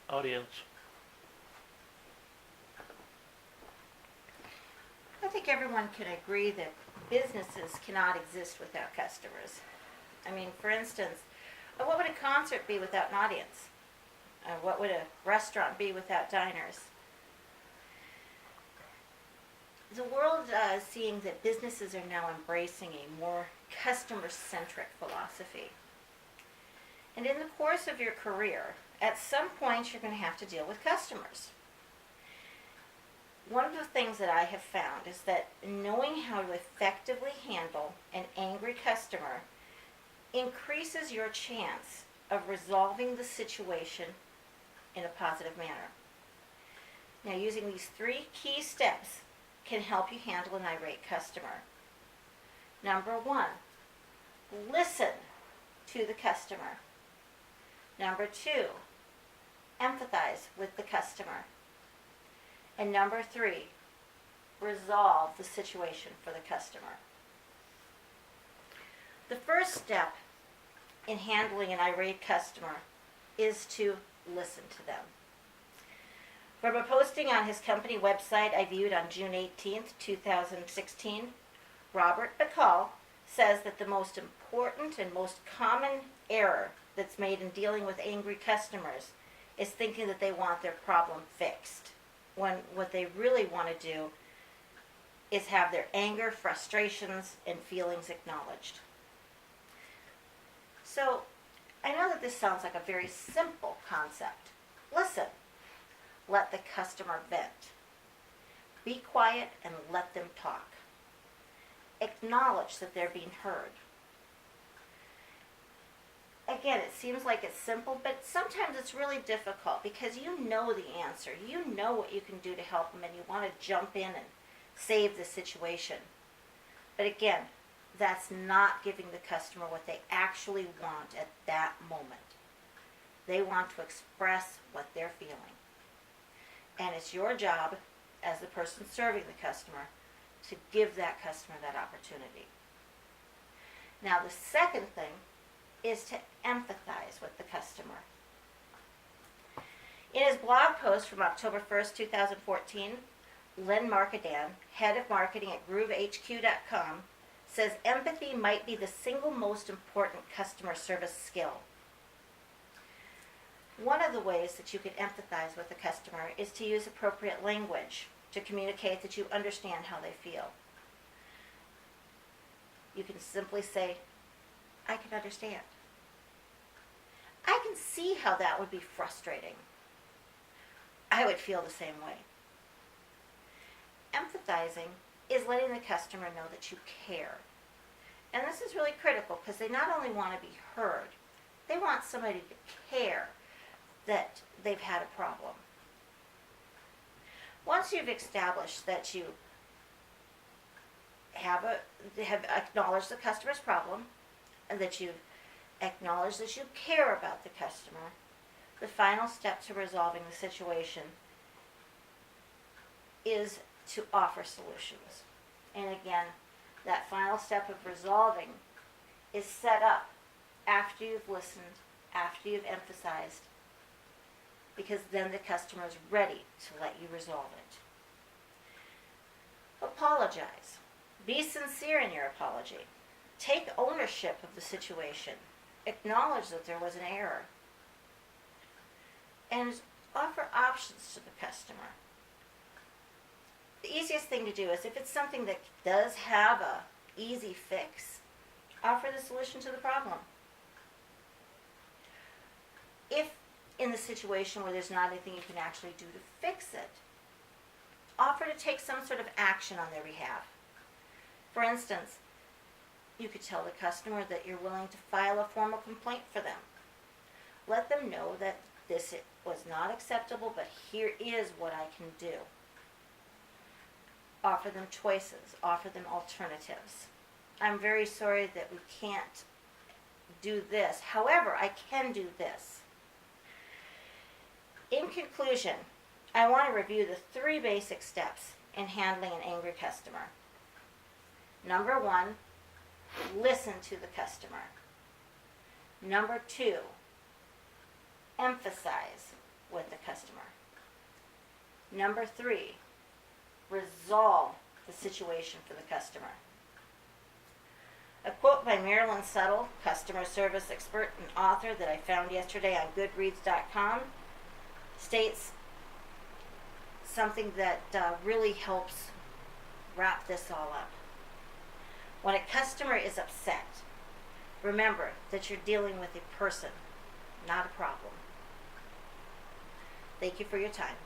audience. I think everyone can agree that businesses cannot exist without customers. I mean, for instance, what would a concert be without an audience? What would a restaurant be without diners? The world is seeing that businesses are now embracing a more customer-centric philosophy. And in the course of your career, at some point you're going to have to deal with customers. One of the things that I have found is that knowing how to effectively handle an angry customer increases your chance of resolving the situation in a positive manner. Now, using these 3 key steps can help you handle an irate customer. Number 1, listen to the customer. Number 2, empathize with the customer. And number 3, resolve the situation for the customer. The first step in handling an irate customer is to listen to them. From a posting on his company website I viewed on June 18th, 2016, Robert Bacall says that the most important and most common error that's made in dealing with angry customers is thinking that they want their problem fixed, when what they really want to do is have their anger, frustrations, and feelings acknowledged. So, I know that this sounds like a very simple concept. Listen. Let the customer vent. Be quiet and let them talk. Acknowledge that they're being heard. Again, it seems like it's simple, but sometimes it's really difficult because you know the answer. You know what you can do to help them, and you want to jump in and save the situation. But again, that's not giving the customer what they actually want at that moment. They want to express what they're feeling. And it's your job, as the person serving the customer, to give that customer that opportunity. Now, the second thing is to empathize with the customer. In his blog post from October 1st, 2014, Len Markadan, head of marketing at GrooveHQ.com, says empathy might be the single most important customer service skill. One of the ways that you can empathize with the customer is to use appropriate language to communicate that you understand how they feel. You can simply say, I can understand. I can see how that would be frustrating. I would feel the same way. Empathizing is letting the customer know that you care. And this is really critical because they not only want to be heard, they want somebody to care that they've had a problem. Once you've established that you have acknowledged the customer's problem, and that you've acknowledged that you care about the customer, the final step to resolving the situation is to offer solutions. And again, that final step of resolving is set up after you've listened, after you've emphasized, because then the customer is ready to let you resolve it. Apologize. Be sincere in your apology. Take ownership of the situation. Acknowledge that there was an error. And offer options to the customer. The easiest thing to do is, if it's something that does have a easy fix, offer the solution to the problem. If in the situation where there's not anything you can actually do to fix it, offer to take some sort of action on their behalf. For instance, you could tell the customer that you're willing to file a formal complaint for them. Let them know that this was not acceptable, but here is what I can do. Offer them choices, offer them alternatives. I'm very sorry that we can't do this. However, I can do this. In conclusion, I want to review the 3 basic steps in handling an angry customer. Number 1, listen to the customer. Number 2, emphasize. with the customer. Number 3, resolve the situation for the customer. A quote by Marilyn Settle, customer service expert and author, that I found yesterday on Goodreads.com, states something that really helps wrap this all up. When a customer is upset, remember that you're dealing with a person, not a problem. Thank you for your time.